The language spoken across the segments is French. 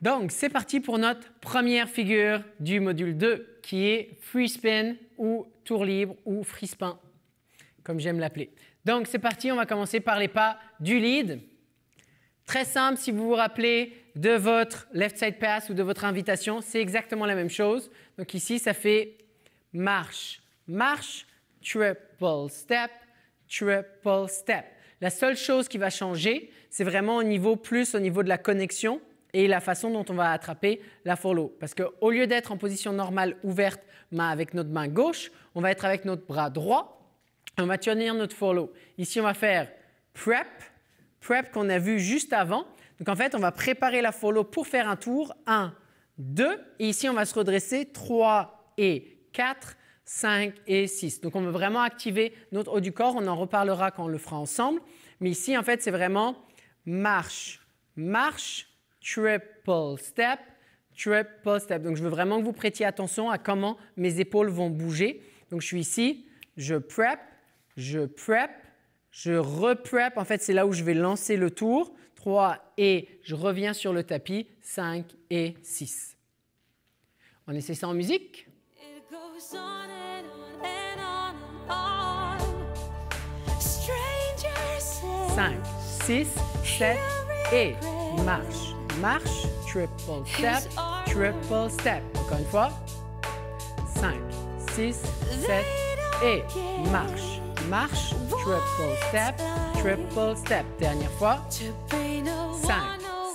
Donc, c'est parti pour notre première figure du module 2, qui est free spin ou tour libre ou free spin, comme j'aime l'appeler. Donc, c'est parti, on va commencer par les pas du lead. Très simple, si vous vous rappelez de votre left side pass ou de votre invitation, c'est exactement la même chose. Donc ici, ça fait marche, marche, triple step, triple step. La seule chose qui va changer, c'est vraiment au niveau de la connexion et la façon dont on va attraper la follow. Parce qu'au lieu d'être en position normale ouverte avec notre main gauche, on va être avec notre bras droit. On va tenir notre follow. Ici, on va faire prep qu'on a vu juste avant. Donc, en fait, on va préparer la follow pour faire un tour. 1, 2. Et ici, on va se redresser 3 et 4, 5 et 6. Donc, on veut vraiment activer notre haut du corps. On en reparlera quand on le fera ensemble. Mais ici, en fait, c'est vraiment marche, marche, triple step, triple step. Donc, je veux vraiment que vous prêtiez attention à comment mes épaules vont bouger. Donc, je suis ici, je prep, je reprep. En fait, c'est là où je vais lancer le tour. 3 et je reviens sur le tapis. 5 et 6. On essaie ça en musique. 5, 6, 7 et marche, marche, triple step, triple step. Encore une fois. 5, 6, 7 et marche. Marche, triple step, triple step. Dernière fois. 5,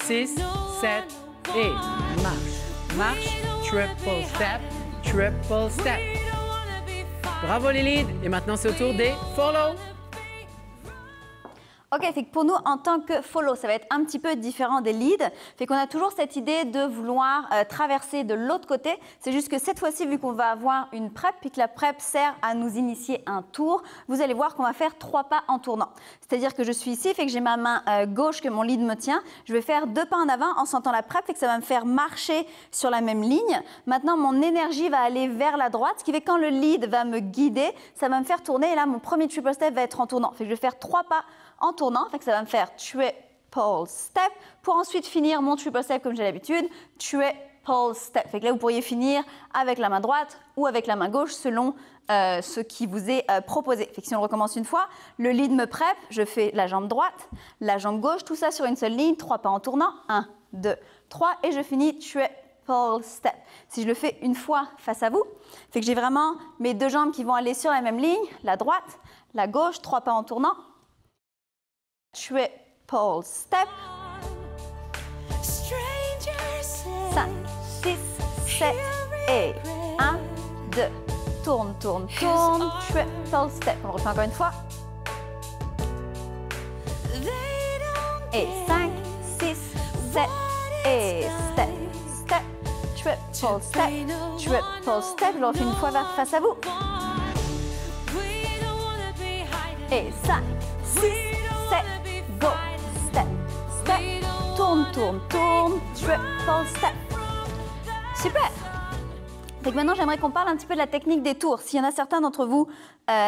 6, 7 et marche. Marche, triple step, triple step. Bravo les leads. Et maintenant, c'est au tour des follow. Ok, fait que pour nous, en tant que follow, ça va être un petit peu différent des leads. Fait qu'on a toujours cette idée de vouloir traverser de l'autre côté. C'est juste que cette fois-ci, vu qu'on va avoir une prep, puis que la prep sert à nous initier un tour, vous allez voir qu'on va faire 3 pas en tournant. C'est-à-dire que je suis ici, fait que j'ai ma main gauche que mon lead me tient. Je vais faire 2 pas en avant en sentant la prep, fait que ça va me faire marcher sur la même ligne. Maintenant, mon énergie va aller vers la droite, ce qui fait que quand le lead va me guider, ça va me faire tourner. Et là, mon premier triple step va être en tournant. Fait que je vais faire 3 pas en tournant, fait que ça va me faire triple step pour ensuite finir mon triple step comme j'ai l'habitude, triple step. Fait que là, vous pourriez finir avec la main droite ou avec la main gauche selon ce qui vous est proposé. Fait que si on recommence une fois, le lead me prep, je fais la jambe droite, la jambe gauche, tout ça sur une seule ligne, 3 pas en tournant, 1, 2, 3 et je finis triple step. Si je le fais une fois face à vous, fait que j'ai vraiment mes 2 jambes qui vont aller sur la même ligne, la droite, la gauche, 3 pas en tournant, triple step. 5, 6, 7 et 1, 2. Tourne, tourne, tourne. Triple step. On le refait encore une fois. Et 5, 6, 7 et step, step. Triple step, triple step. Je le refais une fois face à vous. Et 5, 6, 7, go, step, step, tourne, tourne, tourne, triple step. Super. Donc maintenant, j'aimerais qu'on parle un petit peu de la technique des tours. S'il y en a certains d'entre vous,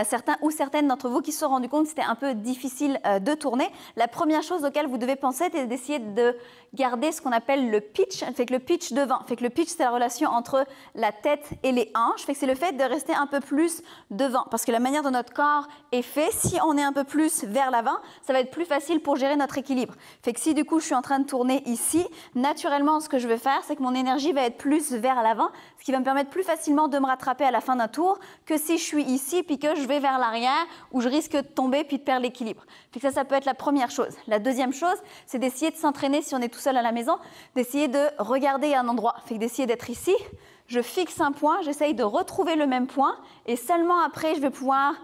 certains ou certaines d'entre vous qui se sont rendus compte que c'était un peu difficile de tourner, la première chose auquel vous devez penser, c'est d'essayer de garder ce qu'on appelle le pitch. Fait que le pitch devant. Fait que le pitch, c'est la relation entre la tête et les hanches. Fait que c'est le fait de rester un peu plus devant. Parce que la manière dont notre corps est fait, si on est un peu plus vers l'avant, ça va être plus facile pour gérer notre équilibre. Fait que si du coup, je suis en train de tourner ici, naturellement, ce que je vais faire, c'est que mon énergie va être plus vers l'avant, ce qui va me permettre plus facilement de me rattraper à la fin d'un tour que si je suis ici puis que je vais vers l'arrière où je risque de tomber puis de perdre l'équilibre. Fait que ça peut être la première chose. La deuxième chose, c'est d'essayer de s'entraîner si on est tout seul à la maison, d'essayer de regarder un endroit. Fait que d'essayer d'être ici, je fixe un point, j'essaye de retrouver le même point et seulement après, je vais pouvoir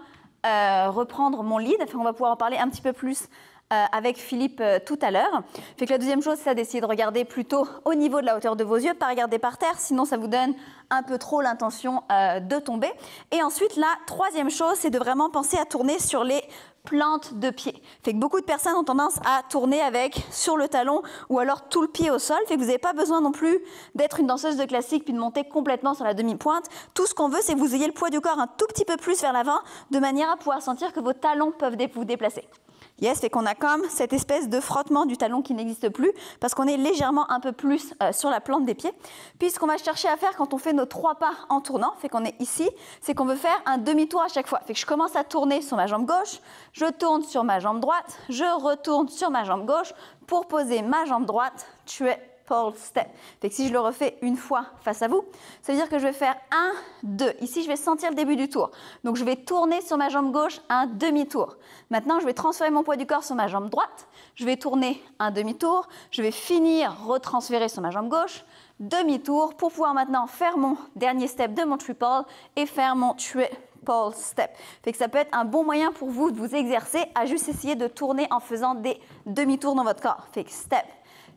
reprendre mon lead. Enfin, on va pouvoir en parler un petit peu plus avec Philippe tout à l'heure. Fait que la deuxième chose, c'est d'essayer de regarder plutôt au niveau de la hauteur de vos yeux, pas regarder par terre, sinon ça vous donne un peu trop l'intention de tomber. Et ensuite, la troisième chose, c'est de vraiment penser à tourner sur les plantes de pied. Fait que beaucoup de personnes ont tendance à tourner avec sur le talon ou alors tout le pied au sol. Fait que vous n'avez pas besoin non plus d'être une danseuse de classique puis de monter complètement sur la demi-pointe. Tout ce qu'on veut, c'est que vous ayez le poids du corps un tout petit peu plus vers l'avant de manière à pouvoir sentir que vos talons peuvent vous déplacer. Yes, fait qu'on a comme cette espèce de frottement du talon qui n'existe plus parce qu'on est légèrement un peu plus sur la plante des pieds. Puis ce qu'on va chercher à faire quand on fait nos 3 pas en tournant, fait qu'on est ici, c'est qu'on veut faire un demi-tour à chaque fois. Fait que je commence à tourner sur ma jambe gauche, je tourne sur ma jambe droite, je retourne sur ma jambe gauche pour poser ma jambe droite, triple step. Fait que si je le refais une fois face à vous, ça veut dire que je vais faire 1, 2. Ici, je vais sentir le début du tour. Donc, je vais tourner sur ma jambe gauche un demi-tour. Maintenant, je vais transférer mon poids du corps sur ma jambe droite. Je vais tourner un demi-tour. Je vais finir, retransférer sur ma jambe gauche. Demi-tour pour pouvoir maintenant faire mon dernier step de mon triple et faire mon triple step. Fait que ça peut être un bon moyen pour vous de vous exercer à juste essayer de tourner en faisant des demi-tours dans votre corps. Fait que step,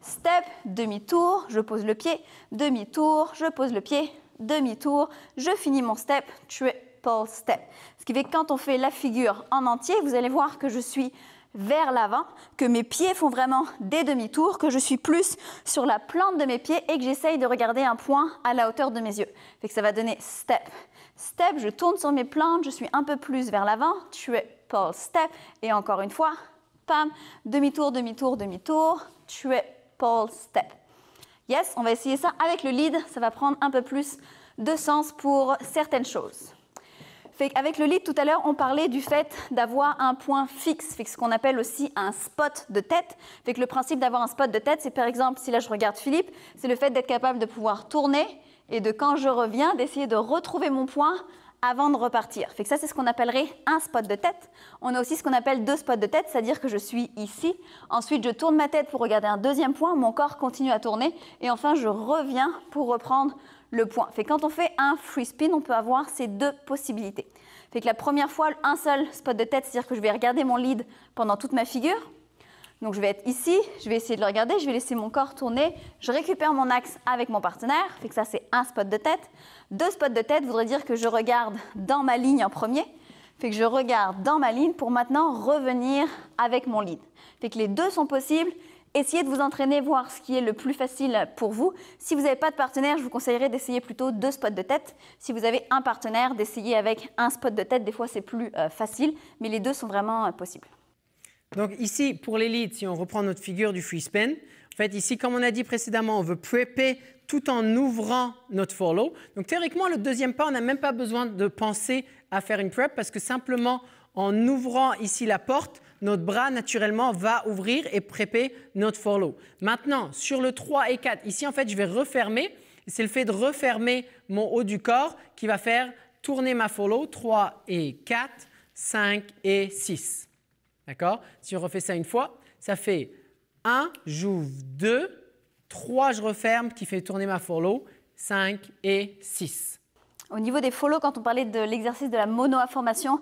step, demi-tour, je pose le pied, demi-tour, je pose le pied, demi-tour, je finis mon step, triple step. Ce qui fait que quand on fait la figure en entier, vous allez voir que je suis vers l'avant, que mes pieds font vraiment des demi-tours, que je suis plus sur la plante de mes pieds et que j'essaye de regarder un point à la hauteur de mes yeux. Fait que ça va donner step, step, je tourne sur mes plantes, je suis un peu plus vers l'avant, triple step, et encore une fois, pam, demi-tour, demi-tour, demi-tour, triple step. Yes, on va essayer ça avec le lead, ça va prendre un peu plus de sens pour certaines choses. Avec le lead, tout à l'heure, on parlait du fait d'avoir un point fixe, ce qu'on appelle aussi un spot de tête. Fait que le principe d'avoir un spot de tête, c'est par exemple, si là je regarde Philippe, c'est le fait d'être capable de pouvoir tourner et de quand je reviens, d'essayer de retrouver mon point avant de repartir. Fait que ça, c'est ce qu'on appellerait un spot de tête. On a aussi ce qu'on appelle 2 spots de tête, c'est-à-dire que je suis ici. Ensuite, je tourne ma tête pour regarder un deuxième point, mon corps continue à tourner. Et enfin, je reviens pour reprendre le point. Fait que quand on fait un free spin, on peut avoir ces 2 possibilités. Fait que la première fois, un seul spot de tête, c'est-à-dire que je vais regarder mon lead pendant toute ma figure. Donc je vais être ici, je vais essayer de le regarder, je vais laisser mon corps tourner, je récupère mon axe avec mon partenaire, fait que ça c'est un spot de tête. 2 spots de tête voudrait dire que je regarde dans ma ligne en premier, fait que je regarde dans ma ligne pour maintenant revenir avec mon lead. Fait que les 2 sont possibles. Essayez de vous entraîner, voir ce qui est le plus facile pour vous. Si vous n'avez pas de partenaire, je vous conseillerais d'essayer plutôt 2 spots de tête. Si vous avez un partenaire, d'essayer avec un spot de tête. Des fois, c'est plus facile, mais les 2 sont vraiment possibles. Donc ici, pour les leads, si on reprend notre figure du free spin, en fait, ici, comme on a dit précédemment, on veut prepper tout en ouvrant notre follow. Donc théoriquement, le deuxième pas, on n'a même pas besoin de penser à faire une prep parce que simplement en ouvrant ici la porte, notre bras naturellement va ouvrir et prepper notre follow. Maintenant, sur le 3 et 4, ici en fait, je vais refermer. C'est le fait de refermer mon haut du corps qui va faire tourner ma follow. 3 et 4, 5 et 6. D'accord? Si on refait ça une fois, ça fait 1, j'ouvre 2, 3, je referme, qui fait tourner ma follow, 5 et 6. Au niveau des follow, quand on parlait de l'exercice de la mono-affirmation,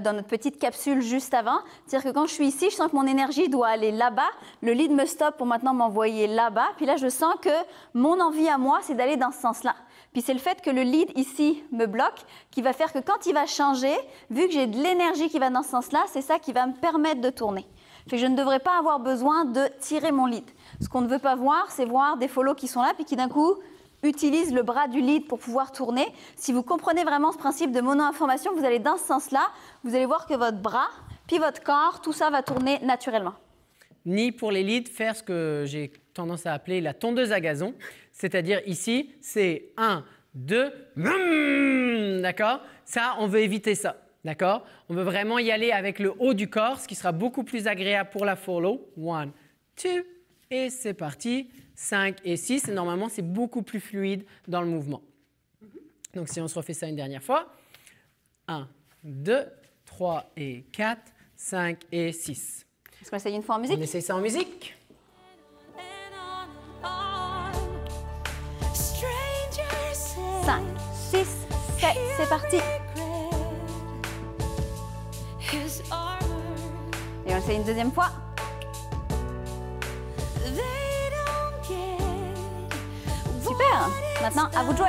dans notre petite capsule juste avant. C'est-à-dire que quand je suis ici, je sens que mon énergie doit aller là-bas. Le lead me stoppe pour maintenant m'envoyer là-bas. Puis là, je sens que mon envie à moi, c'est d'aller dans ce sens-là. Puis c'est le fait que le lead ici me bloque qui va faire que quand il va changer, vu que j'ai de l'énergie qui va dans ce sens-là, c'est ça qui va me permettre de tourner. Fait que je ne devrais pas avoir besoin de tirer mon lead. Ce qu'on ne veut pas voir, c'est voir des follow qui sont là puis qui d'un coup utilise le bras du lead pour pouvoir tourner. Si vous comprenez vraiment ce principe de mono-information, vous allez dans ce sens-là, vous allez voir que votre bras, puis votre corps, tout ça va tourner naturellement. Ni pour les leads, faire ce que j'ai tendance à appeler la tondeuse à gazon. C'est-à-dire ici, c'est 1, 2, d'accord? Ça, on veut éviter ça, d'accord? On veut vraiment y aller avec le haut du corps, ce qui sera beaucoup plus agréable pour la follow. 1, 2, et c'est parti. 5 et 6, et normalement, c'est beaucoup plus fluide dans le mouvement. Donc, si on se refait ça une dernière fois, 1, 2, 3 et 4, 5 et 6. Est-ce qu'on essaye une fois en musique? On essaye ça en musique. 5, 6, 7, c'est parti. Et on essaye une deuxième fois. Super. Maintenant, à vous de jouer.